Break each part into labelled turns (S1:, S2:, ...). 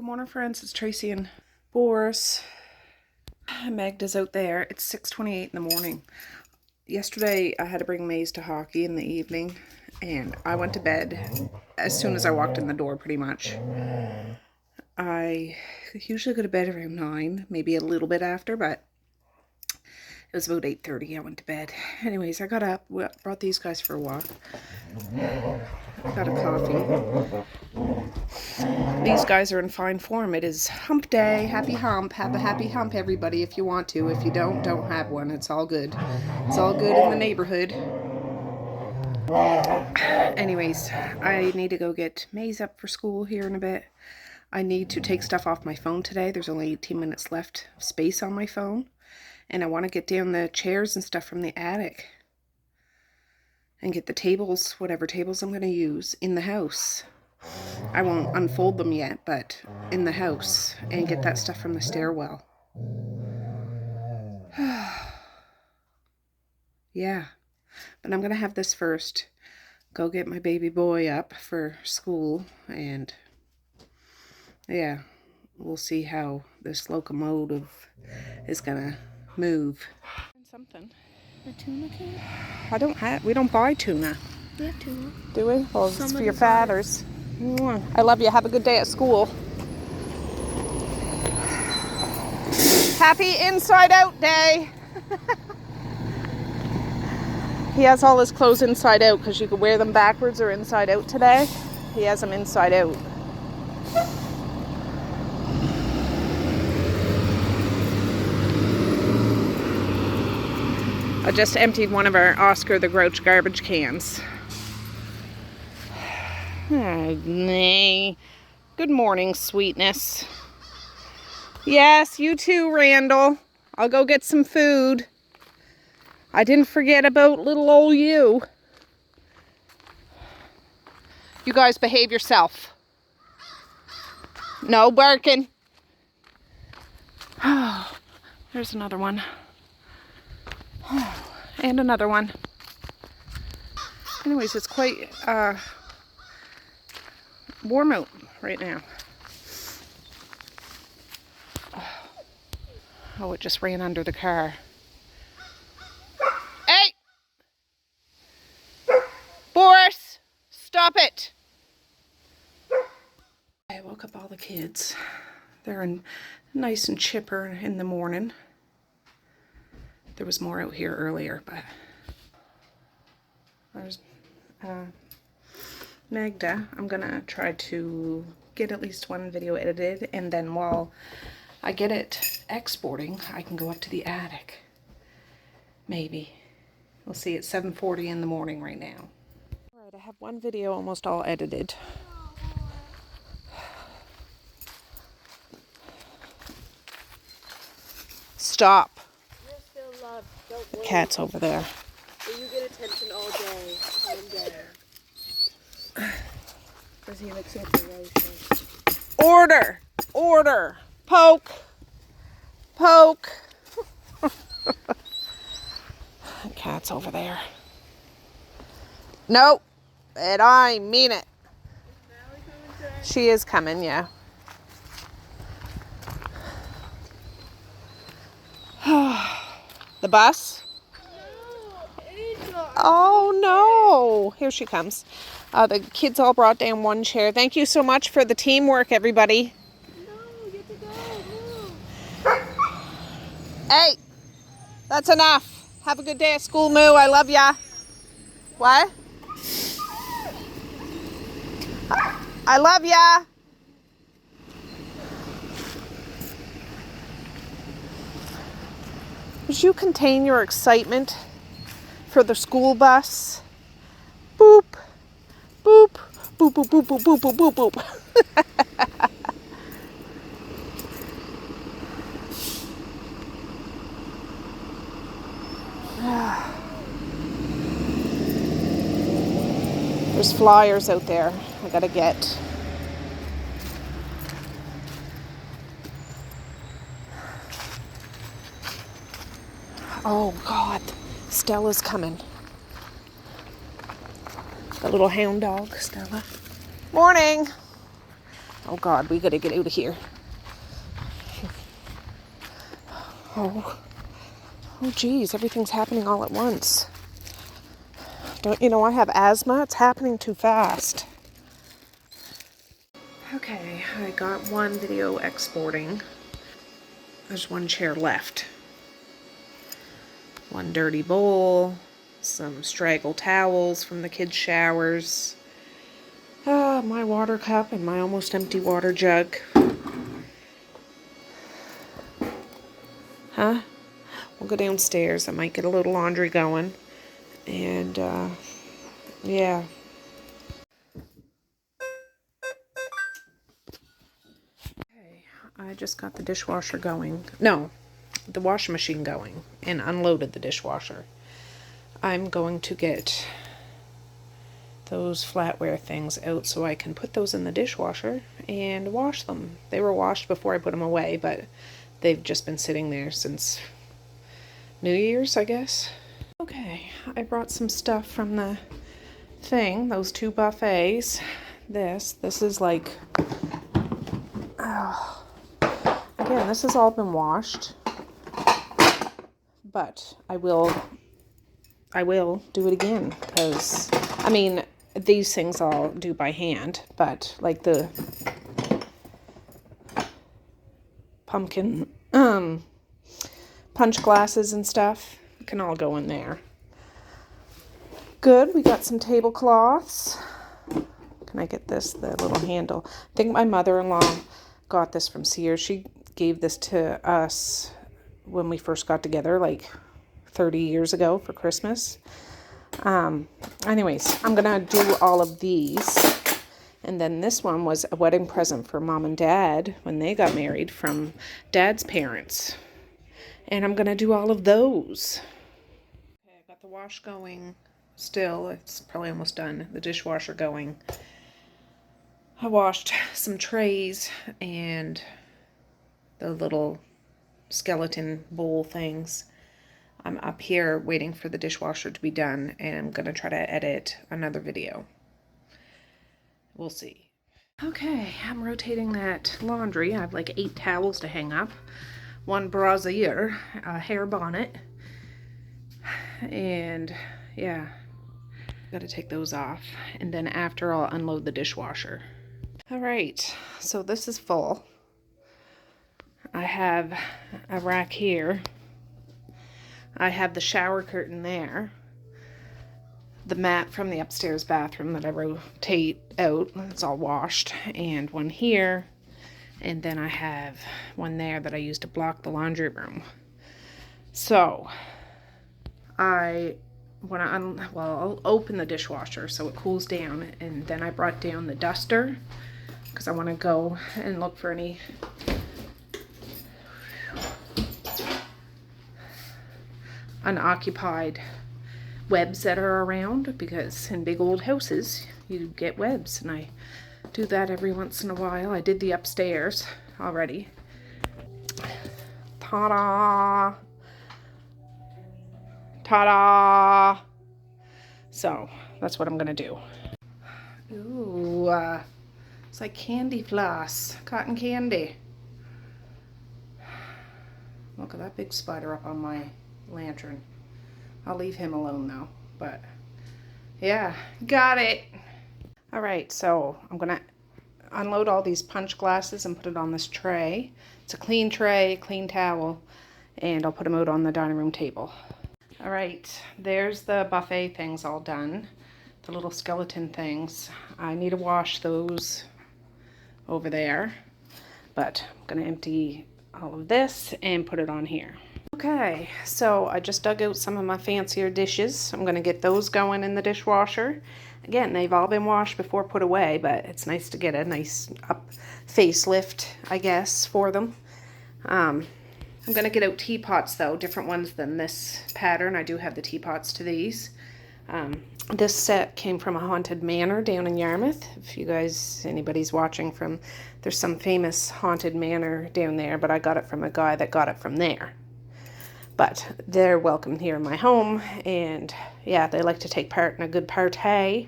S1: morning, friends. It's Tracey and Boris. Magda's out there. It's 6:28 in the morning. Yesterday, I had to bring Maze to hockey in the evening, and I went to bed as soon as I walked in the door, pretty much. I usually go to bed around 9, maybe a little bit after, but it was about 8:30 I went to bed. Anyways, I got up, brought these guys for a walk. Got a coffee. These guys are in fine form. It is hump day. Happy hump. Have a happy hump, everybody, if you want to. If you don't have one. It's all good. It's all good in the neighborhood. Anyways, I need to go get Maze up for school here in a bit. I need to take stuff off my phone today. There's only 18 minutes left of space on my phone. And I want to get down the chairs and stuff from the attic. And get the tables, whatever tables I'm going to use, in the house. I won't unfold them yet, but in the house. And get that stuff from the stairwell. Yeah. But I'm going to have this first. Go get my baby boy up for school. And yeah, we'll see how this locomotive is going to move. Something.
S2: A tuna can?
S1: We don't buy tuna.
S2: We have tuna.
S1: Do we? Well, it's for your fathers. I love you. Have a good day at school. Happy Inside Out Day. He has all his clothes inside out because you can wear them backwards or inside out today. He has them inside out. I just emptied one of our Oscar the Grouch garbage cans. Good morning, sweetness. Yes, you too, Randall. I'll go get some food. I didn't forget about little old you. You guys behave yourself. No barking. Oh, there's another one. And another one. Anyways, it's quite warm out right now. Oh, it just ran under the car. Hey! Boris! Stop it! I woke up all the kids. They're nice and chipper in the morning. There was more out here earlier, but there's Magda. I'm gonna try to get at least one video edited, and then while I get it exporting, I can go up to the attic. Maybe. We'll see. It's 7:40 in the morning right now. All right, I have one video almost all edited. Stop. The cat's over there.
S2: So you get attention all day. Calm down. Does he look so ferocious?
S1: Order! Order! Poke! Poke! The cat's over there. Nope. And I mean it. She is coming, yeah. The bus? Oh no! Here she comes. The kids all brought down one chair. Thank you so much for the teamwork, everybody.
S2: No, you get to go. Move.
S1: Hey! That's enough. Have a good day at school, Moo. I love ya. What? I love ya. Would you contain your excitement for the school bus? Boop, boop, boop, boop, boop, boop, boop, boop, boop, boop. There's flyers out there I gotta get. Oh God, Stella's coming. The little hound dog, Stella. Morning. Oh God, we gotta get out of here. Oh geez, everything's happening all at once. Don't you know I have asthma? It's happening too fast. Okay, I got one video exporting. There's one chair left. One dirty bowl, some straggle towels from the kids' showers, my water cup and my almost empty water jug. Huh? We'll go downstairs. I might get a little laundry going. And, yeah. Okay, I just got the dishwasher going. No, the washing machine going and unloaded the dishwasher. I'm going to get those flatware things out so I can put those in the dishwasher and wash them. They were washed before I put them away, but they've just been sitting there since New Year's, I guess. Okay, I brought some stuff from the thing, those 2 buffets. This is like, oh, again, this has all been washed, but I will do it again, because, I mean, these things I'll do by hand, but like the pumpkin punch glasses and stuff can all go in there. Good, we got some tablecloths. Can I get this, the little handle? I think my mother-in-law got this from Sears. She gave this to us when we first got together, like 30 years ago for Christmas. Anyways, I'm gonna do all of these. And then this one was a wedding present for Mom and Dad when they got married from Dad's parents. And I'm gonna do all of those. Okay, I got the wash going still. It's probably almost done. The dishwasher going. I washed some trays and the little skeleton bowl things. I'm up here waiting for the dishwasher to be done, and I'm gonna try to edit another video. We'll see. Okay, I'm rotating that laundry. I have like 8 towels to hang up, 1 brassiere, a hair bonnet, and yeah, gotta take those off. And then after, I'll unload the dishwasher. All right, so this is full. I have a rack here. I have the shower curtain there. The mat from the upstairs bathroom that I rotate out, it's all washed, and one here, and then I have one there that I use to block the laundry room. So I'll open the dishwasher so it cools down, and then I brought down the duster because I want to go and look for any unoccupied webs that are around, because in big old houses you get webs, and I do that every once in a while. I did the upstairs already. Ta-da! Ta-da! So that's what I'm gonna do. Ooh, it's like candy floss, cotton candy. Look at that big spider up on my lantern. I'll leave him alone though, but yeah, got it. All right, so I'm gonna unload all these punch glasses and put it on this tray. It's a clean tray, clean towel, and I'll put them out on the dining room table. All right, there's the buffet things all done, the little skeleton things. I need to wash those over there, but I'm gonna empty all of this and put it on here. Okay, so I just dug out some of my fancier dishes. I'm gonna get those going in the dishwasher. Again, they've all been washed before put away, but it's nice to get a nice facelift, I guess, for them. I'm gonna get out teapots though, different ones than this pattern. I do have the teapots to these. This set came from a haunted manor down in Yarmouth. If you guys, anybody's watching from, there's some famous haunted manor down there, but I got it from a guy that got it from there. But they're welcome here in my home, and yeah, they like to take part in a good party.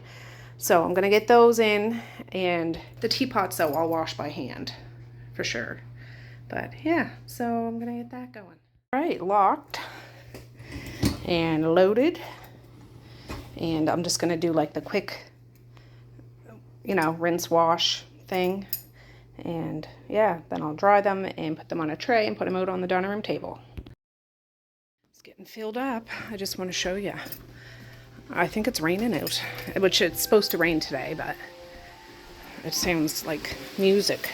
S1: So I'm gonna get those in, and the teapots though I'll wash by hand for sure. But yeah, so I'm gonna get that going. All right, locked and loaded. And I'm just gonna do like the quick, you know, rinse wash thing. And yeah, then I'll dry them and put them on a tray and put them out on the dining room table. It's getting filled up. I just want to show you. I think it's raining out, which it's supposed to rain today, but it sounds like music.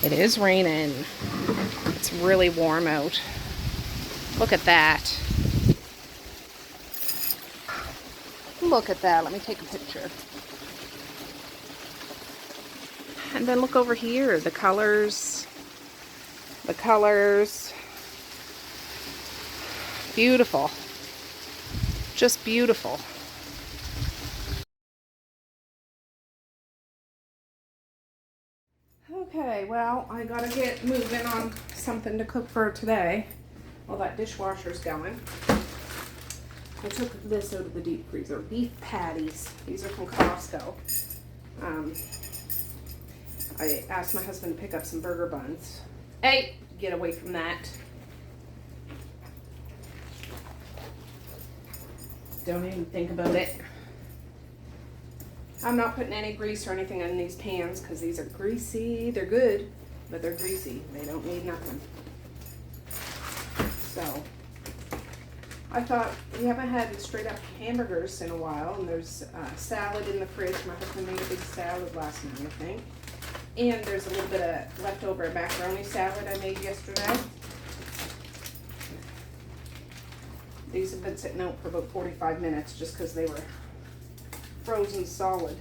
S1: It is raining. It's really warm out. Look at that. Look at that. Let me take a picture. And then look over here. The colors. The colors. Beautiful. Just beautiful. Okay, well, I gotta get moving on something to cook for today. While that dishwasher's going. I took this out of the deep freezer. Beef patties. These are from Costco. I asked my husband to pick up some burger buns. Hey, get away from that. Don't even think about it. I'm not putting any grease or anything in these pans because these are greasy. They're good, but they're greasy. They don't need nothing. So, I thought we haven't had straight up hamburgers in a while, and there's salad in the fridge. My husband made a big salad last night, I think. And there's a little bit of leftover macaroni salad I made yesterday. These have been sitting out for about 45 minutes just because they were frozen solid.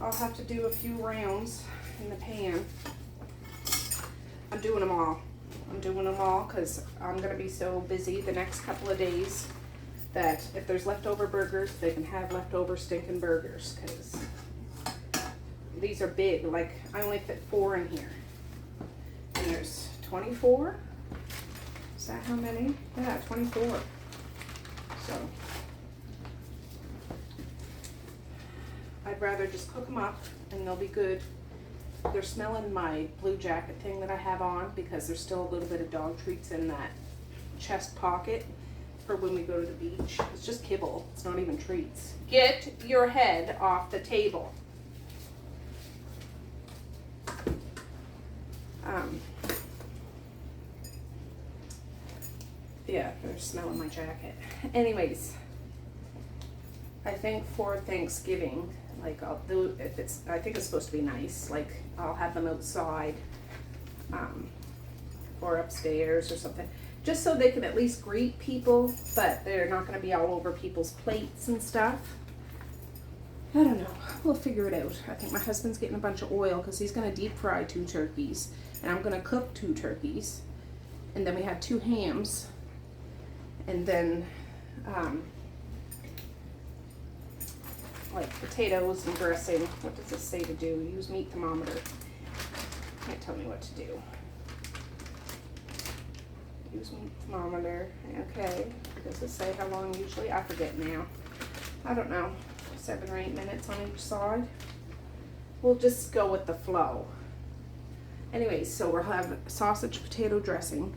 S1: I'll have to do a few rounds in the pan. I'm doing them all. I'm doing them all because I'm going to be so busy the next couple of days that if there's leftover burgers, they can have leftover stinking burgers because these are big. Like, I only fit 4 in here. And there's 24. Is that how many? Yeah, 24. So, I'd rather just cook them up and they'll be good. They're smelling my blue jacket thing that I have on because there's still a little bit of dog treats in that chest pocket for when we go to the beach. It's just kibble. It's not even treats. Get your head off the table. Yeah, they're smelling my jacket. Anyways, I think for Thanksgiving, like I'll do, if it's, I think it's supposed to be nice, like I'll have them outside, or upstairs or something, just so they can at least greet people, but they're not going to be all over people's plates and stuff. I don't know. We'll figure it out. I think my husband's getting a bunch of oil because he's going to deep fry 2 turkeys, and I'm going to cook 2 turkeys, and then we have 2 hams, and then like potatoes and dressing. What does this say to do? Use meat thermometer. Can't tell me what to do. Use meat thermometer. Okay. Does it say how long usually? I forget now. I don't know. 7 or 8 minutes on each side. We'll just go with the flow. Anyways, so we'll have sausage potato dressing.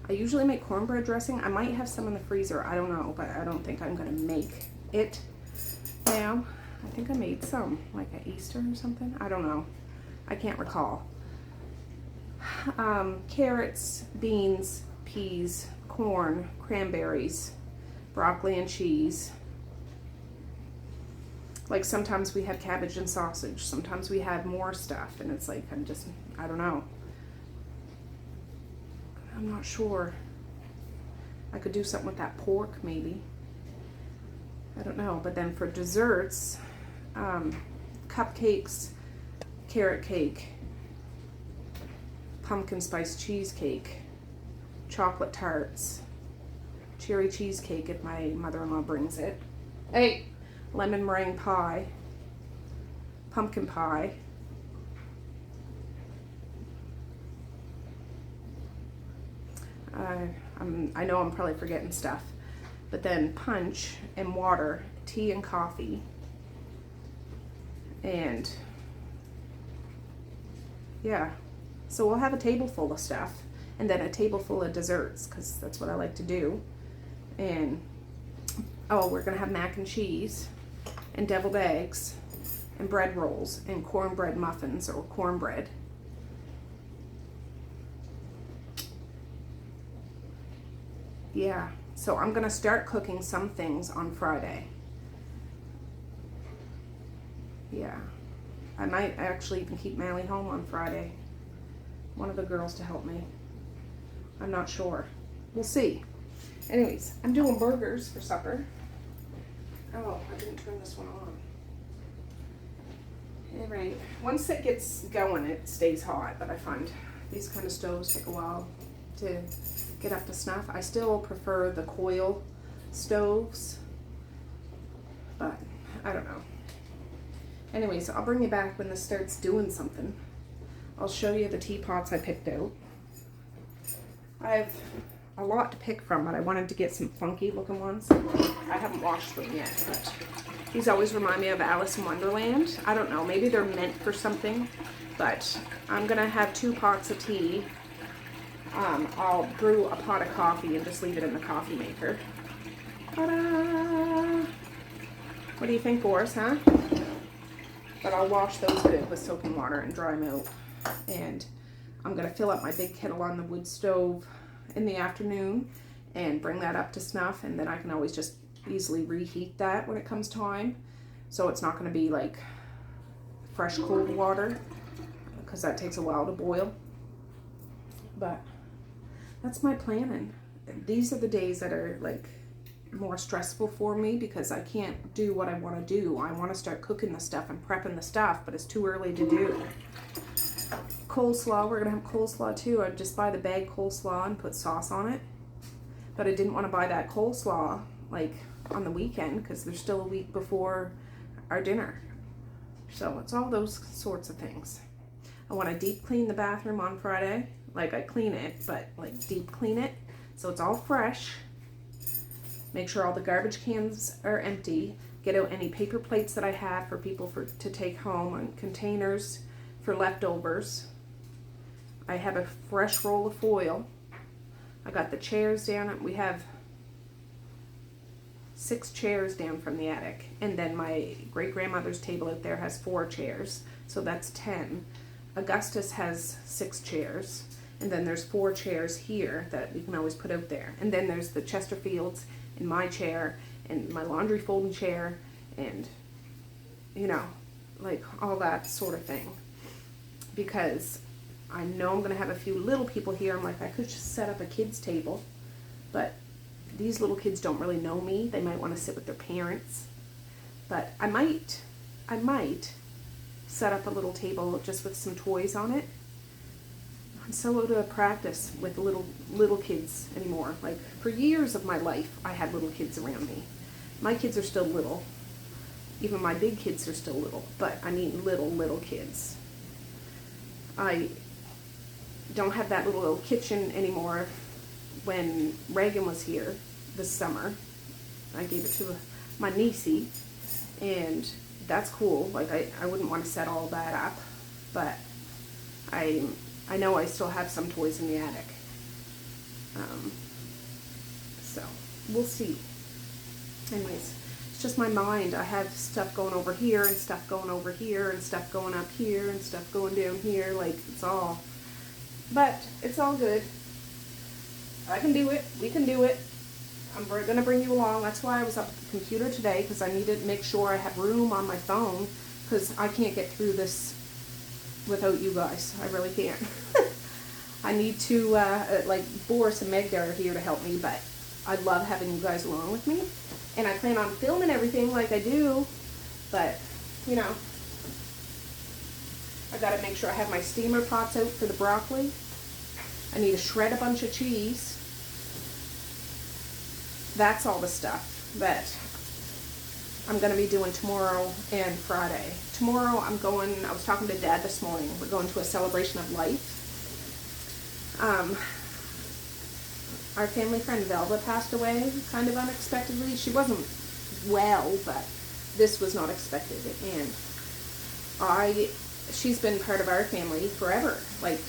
S1: I usually make cornbread dressing. I might have some in the freezer. I don't know, but I don't think I'm going to make it now. I think I made some, like at Easter or something. I don't know. I can't recall. Carrots, beans, peas, corn, cranberries, broccoli and cheese. Like sometimes we have cabbage and sausage. Sometimes we have more stuff, and it's like, I don't know. I'm not sure. I could do something with that pork, maybe. I don't know. But then for desserts, cupcakes, carrot cake, pumpkin spice cheesecake, chocolate tarts, cherry cheesecake if my mother-in-law brings it. Hey, lemon meringue pie, pumpkin pie, I know I'm probably forgetting stuff. But then punch and water, tea and coffee, and yeah. So we'll have a table full of stuff, and then a table full of desserts, because that's what I like to do. And oh, we're gonna have mac and cheese and deviled eggs and bread rolls and cornbread muffins or cornbread. Yeah, so I'm gonna start cooking some things on Friday. Yeah, I might actually even keep Mally home on Friday. One of the girls to help me. I'm not sure. We'll see. Anyways, I'm doing burgers for supper. Oh, I didn't turn this one on. Alright, once it gets going, it stays hot, but I find these kind of stoves take a while to get up to snuff. I still prefer the coil stoves, but I don't know. Anyways, I'll bring you back when this starts doing something. I'll show you the teapots I picked out. I have a lot to pick from, but I wanted to get some funky looking ones. I haven't washed them yet, but these always remind me of Alice in Wonderland. I don't know, maybe they're meant for something, but I'm gonna have 2 pots of tea. I'll brew a pot of coffee and just leave it in the coffee maker. Ta-da! What do you think, Boris, huh? But I'll wash those good with soap and water and dry them out. And I'm gonna fill up my big kettle on the wood stove in the afternoon and bring that up to snuff, and then I can always just easily reheat that when it comes time. So it's not gonna be like fresh cold water, because that takes a while to boil. But that's my planning. These are the days that are like more stressful for me because I can't do what I want to do. I want to start cooking the stuff and prepping the stuff, but it's too early to do. Coleslaw, we're gonna have coleslaw too. I'd just buy the bag coleslaw and put sauce on it, but I didn't want to buy that coleslaw like on the weekend because there's still a week before our dinner. So it's all those sorts of things. I want to deep clean the bathroom on Friday. Like I clean it, but like deep clean it so it's all fresh. Make sure all the garbage cans are empty. Get out any paper plates that I have for people to take home, and containers for leftovers. I have a fresh roll of foil. I got the chairs down. We have 6 chairs down from the attic. And then my great-grandmother's table out there has 4 chairs. So that's 10. Augustus has 6 chairs. And then there's 4 chairs here that we can always put out there. And then there's the Chesterfields in my chair and my laundry folding chair and, you know, like all that sort of thing. Because I know I'm going to have a few little people here. I'm like, I could just set up a kids table, but these little kids don't really know me. They might want to sit with their parents. But I might set up a little table just with some toys on it. I'm so out of practice with little kids anymore. Like for years of my life, I had little kids around me. My kids are still little. Even my big kids are still little, but I mean little kids. I don't have that little kitchen anymore. When Reagan was here this summer, I gave it to my niecey, and that's cool. Like I wouldn't want to set all that up, but I know I still have some toys in the attic. So we'll see. Anyways, it's just my mind. I have stuff going over here and stuff going over here and stuff going up here and stuff going down here. Like but it's all good. I can do it. We can do it. I'm going to bring you along. That's why I was up at the computer today, because I needed to make sure I have room on my phone, because I can't get through this without you guys. I really can't. I need to, like Boris and Meg are here to help me, but I love having you guys along with me. And I plan on filming everything like I do, but, you know, I got to make sure I have my steamer pots out for the broccoli. I need to shred a bunch of cheese. That's all the stuff that I'm going to be doing tomorrow and Friday. Tomorrow I was talking to Dad this morning. We're going to a celebration of life. our family friend Velva passed away kind of unexpectedly. She wasn't well, but this was not expected. And she's been part of our family forever, like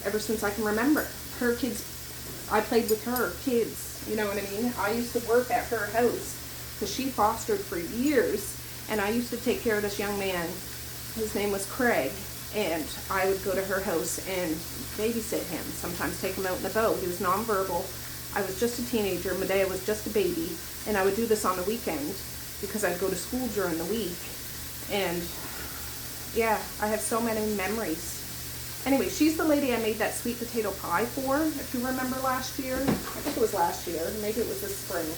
S1: ever since I can remember. Her kids, I played with her kids, you know what I mean? I used to work at her house because she fostered for years, and I used to take care of this young man. His name was Craig, and I would go to her house and babysit him, sometimes take him out in the boat. He was nonverbal. I was just a teenager. Medea was just a baby, and I would do this on the weekend because I'd go to school during the week. And yeah, I have so many memories. Anyway, she's the lady I made that sweet potato pie for, if you remember last year. I think it was last year. Maybe it was this spring.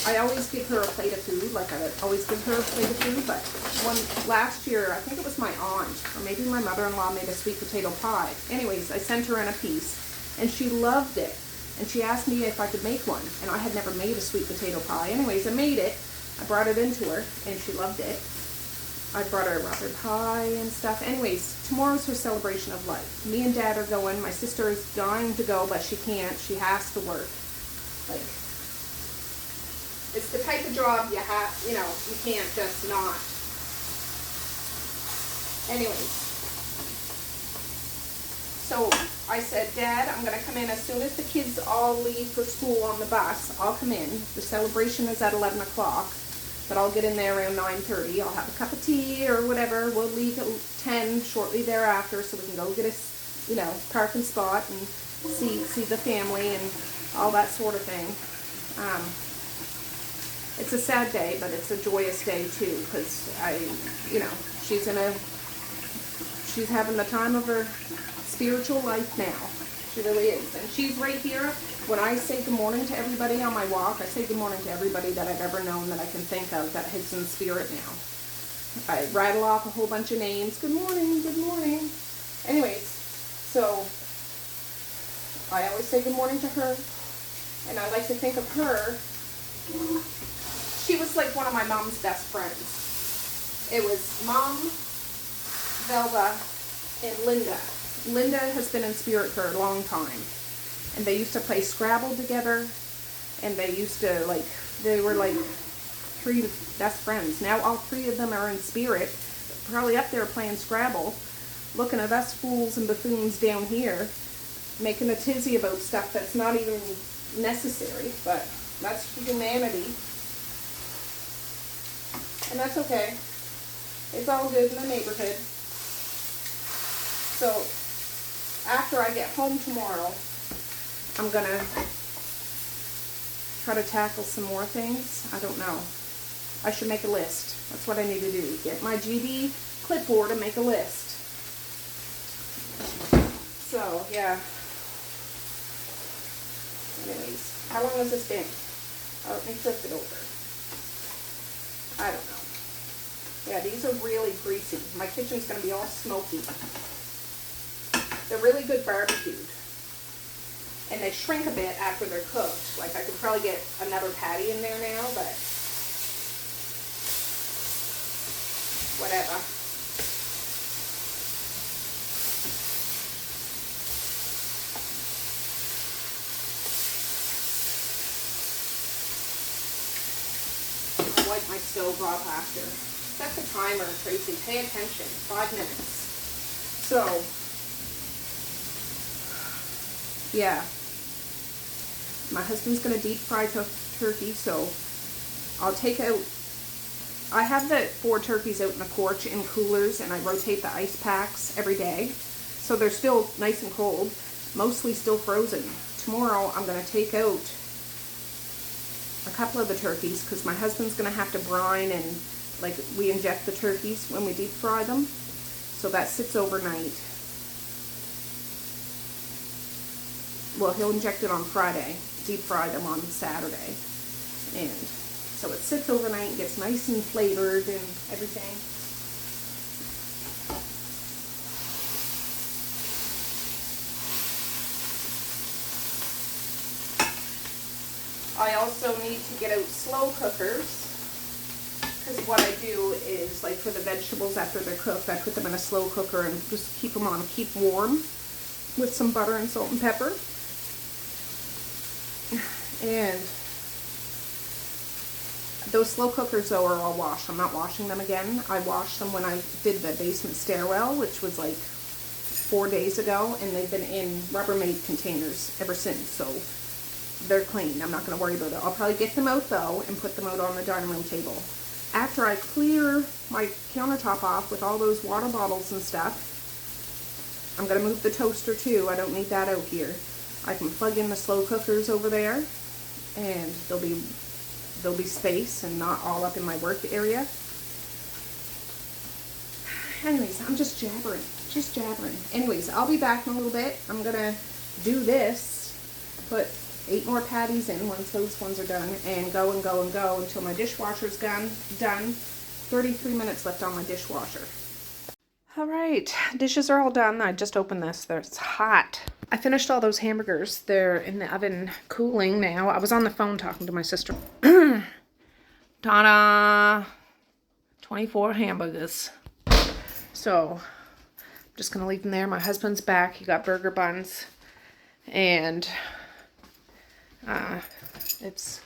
S1: I always give her a plate of food, like I always give her a plate of food, but last year, I think it was my aunt, or maybe my mother-in-law made a sweet potato pie. Anyways, I sent her in a piece, and she loved it. And she asked me if I could make one, and I had never made a sweet potato pie. Anyways, I made it. I brought it into her, and she loved it. I brought her a rubber pie and stuff. Anyways, tomorrow's her celebration of life. Me and Dad are going. My sister is dying to go, but she can't. She has to work. Like, it's the type of job you have, you know, you can't just not. Anyways, so I said, Dad, I'm going to come in as soon as the kids all leave for school on the bus. I'll come in. The celebration is at 11 o'clock. But I'll get in there around 9:30. I'll have a cup of tea or whatever. We'll leave at 10 shortly thereafter so we can go get a, you know, parking spot and see the family and all that sort of thing. It's a sad day, but it's a joyous day too, because you know, she's having the time of her spiritual life now. She really is. And she's right here. When I say good morning to everybody on my walk, I say good morning to everybody that I've ever known that I can think of that is in spirit now. I rattle off a whole bunch of names. Good morning, good morning. Anyways, so I always say good morning to her. And I like to think of her. She was like one of my mom's best friends. It was Mom, Velva, and Linda. Linda has been in spirit for a long time. And they used to play Scrabble together. And they used to, like, they were like 3 best friends. Now all 3 of them are in spirit. Probably up there playing Scrabble. Looking at us fools and buffoons down here. Making a tizzy about stuff that's not even necessary. But that's humanity. And that's okay. It's all good in the neighborhood. So, after I get home tomorrow, I'm going to try to tackle some more things. I don't know. I should make a list. That's what I need to do. Get my GD clipboard and make a list. So, yeah. Anyways, how long has this been? Oh, let me flip it over. I don't know. Yeah, these are really greasy. My kitchen's going to be all smoky. They're really good barbecued. And they shrink a bit after they're cooked. Like, I could probably get another patty in there now, but whatever. I'll wipe my stove off after. Set the timer, Tracy. Pay attention. 5 minutes. So, yeah. My husband's going to deep fry turkey, so I'll take out, I have the 4 turkeys out in the porch in coolers, and I rotate the ice packs every day. So they're still nice and cold, mostly still frozen. Tomorrow I'm going to take out a couple of the turkeys, because my husband's going to have to brine, and like we inject the turkeys when we deep fry them. So that sits overnight. Well, he'll inject it on Friday, deep fry them on Saturday. And so it sits overnight and gets nice and flavored and everything. I also need to get out slow cookers. Because what I do is, like for the vegetables after they're cooked, I put them in a slow cooker and just keep them on keep warm with some butter and salt and pepper. And those slow cookers, though, are all washed. I'm not washing them again. I washed them when I did the basement stairwell, which was like 4 days ago, and they've been in Rubbermaid containers ever since, so they're clean. I'm not going to worry about it. I'll probably get them out, though, and put them out on the dining room table. After I clear my countertop off with all those water bottles and stuff, I'm going to move the toaster, too. I don't need that out here. I can plug in the slow cookers over there, and there'll be space and not all up in my work area. Anyways, I'm just jabbering. Anyways, I'll be back in a little bit. I'm gonna do this, put 8 more patties in once those ones are done, and go until my dishwasher's done. 33 minutes left on my dishwasher. All right, dishes are all done. I just opened this. It's hot. I finished all those hamburgers. They're in the oven cooling now. I was on the phone talking to my sister. Ta-da! 24 hamburgers. So, I'm just going to leave them there. My husband's back. He got burger buns. And it's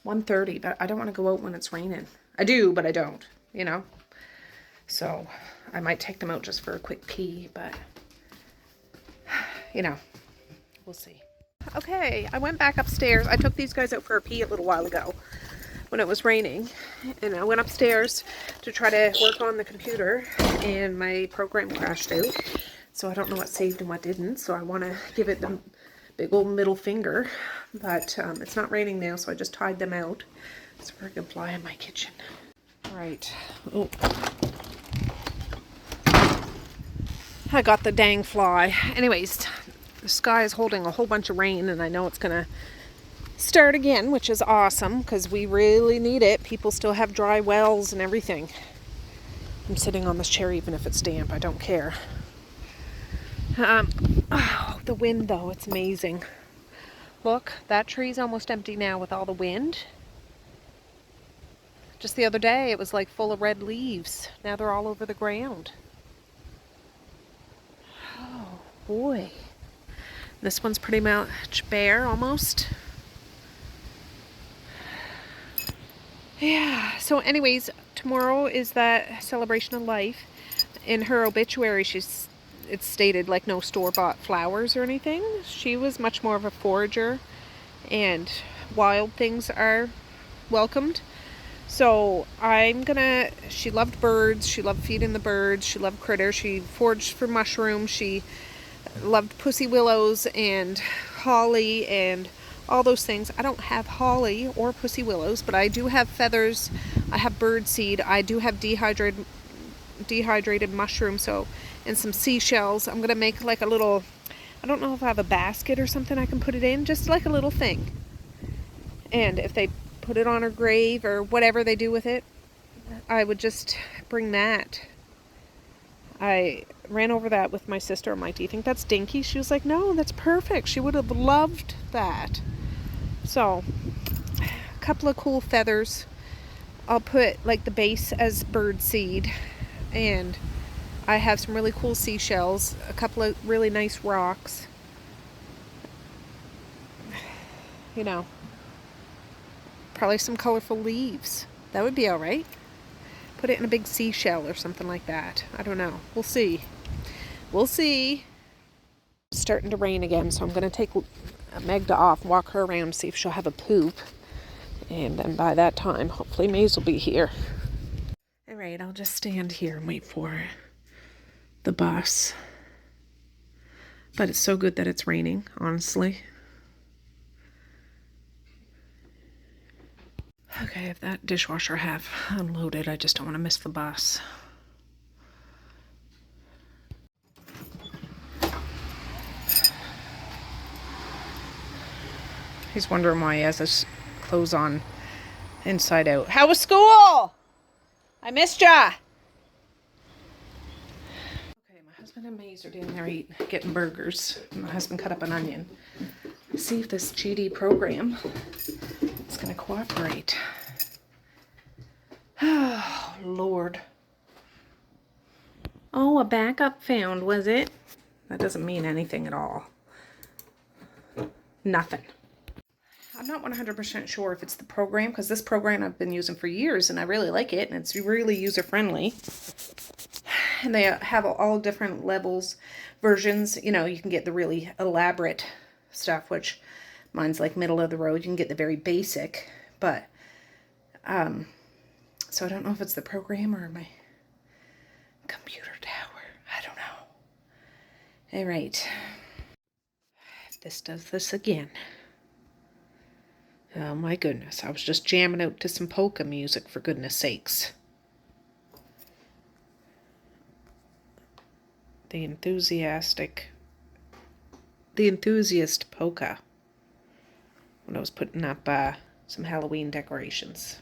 S1: 1:30, but I don't want to go out when it's raining. I do, but I don't, you know. So, I might take them out just for a quick pee, but, you know, we'll see. Okay, I went back upstairs. I took these guys out for a pee a little while ago when it was raining, and I went upstairs to try to work on the computer, and my program crashed out, so I don't know what saved and what didn't, so I want to give it the big old middle finger, but it's not raining now, so I just tied them out. It's a friggin' fly in my kitchen. Alright. Oh. I got the dang fly. Anyways, the sky is holding a whole bunch of rain, and I know it's gonna start again, which is awesome because we really need it. People still have dry wells and everything. I'm sitting on this chair even if it's damp. I don't care. Oh, the wind though, it's amazing. Look, that tree's almost empty now with all the wind. Just the other day it was like full of red leaves. Now they're all over the ground. Oh boy. This one's pretty much bare almost. Yeah, so anyways, tomorrow is that celebration of life. In her obituary, it's stated like no store-bought flowers or anything. She was much more of a forager, and wild things are welcomed. So she loved birds, she loved feeding the birds, she loved critters, she foraged for mushrooms, she loved pussy willows and holly and all those things. I don't have holly or pussy willows, but I do have feathers, I have bird seed, I do have dehydrated mushrooms, and some seashells. I'm gonna make like a little, I don't know if I have a basket or something I can put it in, just like a little thing. And if they put it on her grave or whatever they do with it, I would just bring that. I ran over that with my sister. I'm like, do you think that's dinky? She was like, no, that's perfect. She would have loved that. So, a couple of cool feathers. I'll put like the base as bird seed, and I have some really cool seashells, a couple of really nice rocks. You know, probably some colorful leaves. That would be all right. Put it in a big seashell or something like that. I don't know. We'll see. We'll see. It's starting to rain again, so I'm going to take Magda off, walk her around, see if she'll have a poop. And then by that time, hopefully Maze will be here. All right, I'll just stand here and wait for the bus. But it's so good that it's raining, honestly. Okay, if that dishwasher have unloaded, I just don't want to miss the bus. He's wondering why he has his clothes on inside out. How was school? I missed ya. Okay, my husband and Maze are down there getting burgers. My husband cut up an onion. Let's see if this GD program is going to cooperate. Oh, Lord. Oh, a backup found, was it? That doesn't mean anything at all. Nothing. I'm not 100% sure if it's the program, because this program I've been using for years and I really like it and it's really user friendly. And they have all different levels, versions. You know, you can get the really elaborate stuff, which mine's like middle of the road. You can get the very basic, but so I don't know if it's the program or my computer tower. I don't know. All right. If this does this again. Oh my goodness, I was just jamming out to some polka music, for goodness sakes. The enthusiast polka. When I was putting up some Halloween decorations.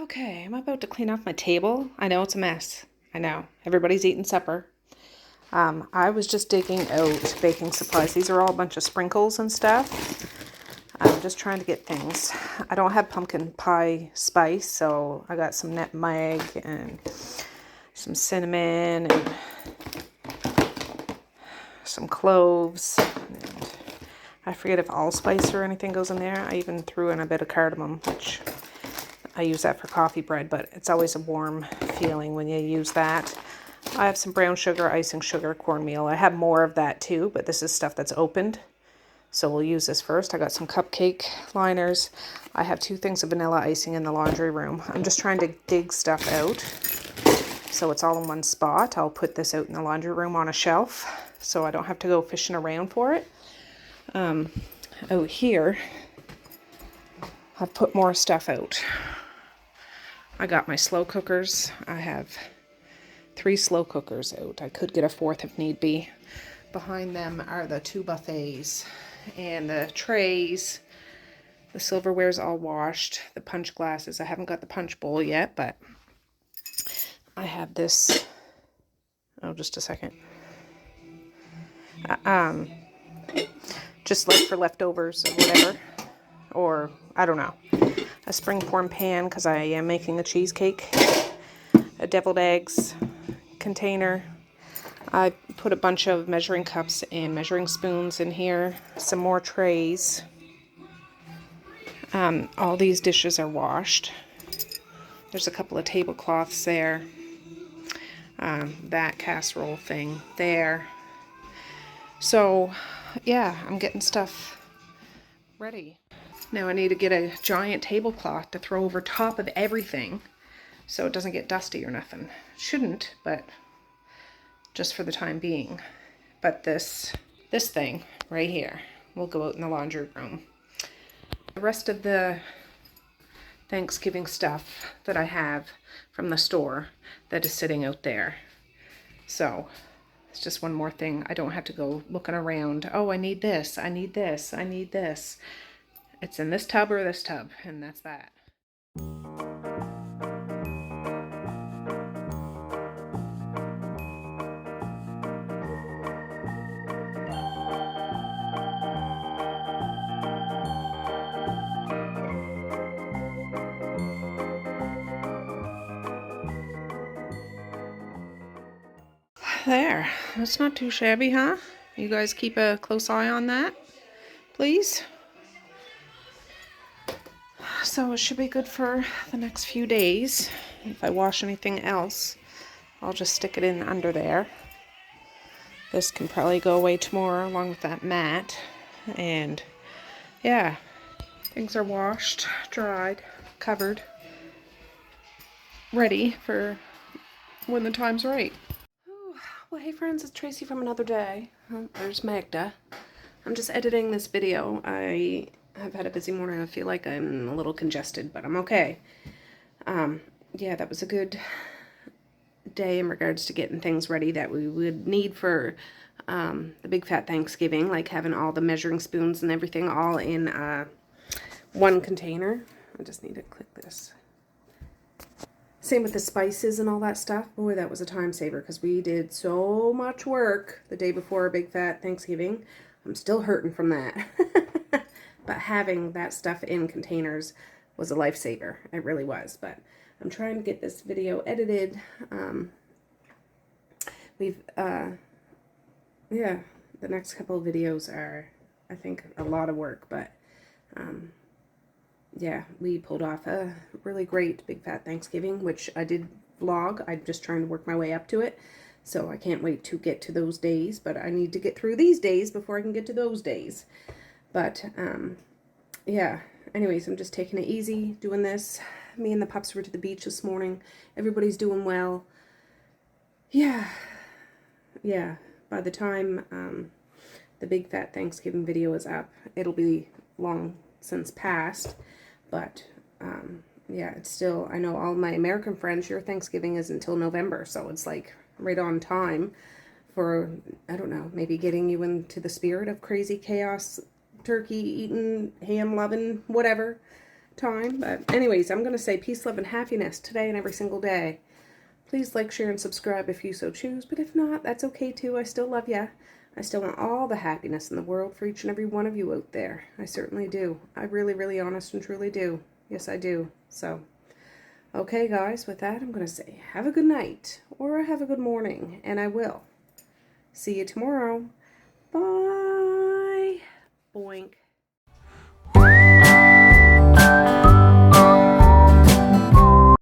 S1: Okay, I'm about to clean off my table. I know it's a mess. I know. Everybody's eating supper. I was just digging out baking supplies. These are all a bunch of sprinkles and stuff. I'm just trying to get things. I don't have pumpkin pie spice, so I got some nutmeg and some cinnamon and some cloves. And I forget if allspice or anything goes in there. I even threw in a bit of cardamom, which I use that for coffee bread, but it's always a warm feeling when you use that. I have some brown sugar, icing sugar, cornmeal. I have more of that too, but this is stuff that's opened. So we'll use this first. I got some cupcake liners. I have 2 things of vanilla icing in the laundry room. I'm just trying to dig stuff out so it's all in one spot. I'll put this out in the laundry room on a shelf so I don't have to go fishing around for it. Out here, I've put more stuff out. I got my slow cookers. I have 3 slow cookers out. I could get a 4th if need be. Behind them are the 2 buffets and the trays. The silverware's all washed. The punch glasses. I haven't got the punch bowl yet, but I have this. Oh, just a second. Just like for leftovers or whatever. Or, I don't know. A springform pan because I am making a cheesecake. A deviled eggs container. I put a bunch of measuring cups and measuring spoons in here. Some more trays. All these dishes are washed. There's a couple of tablecloths there. That casserole thing there. So, yeah, I'm getting stuff ready. Now I need to get a giant tablecloth to throw over top of everything so it doesn't get dusty or nothing. Shouldn't, but just for the time being. But this thing right here will go out in the laundry room. The rest of the Thanksgiving stuff that I have from the store that is sitting out there. So it's just one more thing. I don't have to go looking around. Oh, I need this. I need this. I need this. It's in this tub or this tub, and that's that. There. That's not too shabby, huh? You guys keep a close eye on that, please. So it should be good for the next few days. If I wash anything else, I'll just stick it in under there. This can probably go away tomorrow along with that mat. And yeah, things are washed, dried, covered, ready for when the time's right. Well, hey friends, it's Tracy from another day. Oh, there's Magda. I'm just editing this video. I have had a busy morning. I feel like I'm a little congested, but I'm okay. Yeah, that was a good day in regards to getting things ready that we would need for the big fat Thanksgiving, like having all the measuring spoons and everything all in one container. I just need to click this. Same with the spices and all that stuff. Boy, that was a time saver because we did so much work the day before our big fat Thanksgiving. I'm still hurting from that. But having that stuff in containers was a lifesaver. It really was. But I'm trying to get this video edited. Yeah, the next couple of videos are I think a lot of work, but yeah, we pulled off a really great big fat Thanksgiving, which I did vlog. I'm just trying to work my way up to it. So I can't wait to get to those days, but I need to get through these days before I can get to those days. But, yeah, anyways, I'm just taking it easy doing this. Me and the pups were to the beach this morning. Everybody's doing well. Yeah, by the time the big fat Thanksgiving video is up, it'll be long since past. But, yeah, it's still, I know all my American friends, your Thanksgiving is until November, so it's like right on time for, I don't know, maybe getting you into the spirit of crazy chaos, turkey eating, ham loving, whatever time. But anyways, I'm going to say peace, love, and happiness today and every single day. Please like, share, and subscribe if you so choose, but if not, that's okay too. I still love ya. I still want all the happiness in the world for each and every one of you out there. I certainly do. I really, really honest and truly do. Yes, I do. So, okay, guys, with that, I'm going to say have a good night or have a good morning, and I will see you tomorrow. Bye. Boink.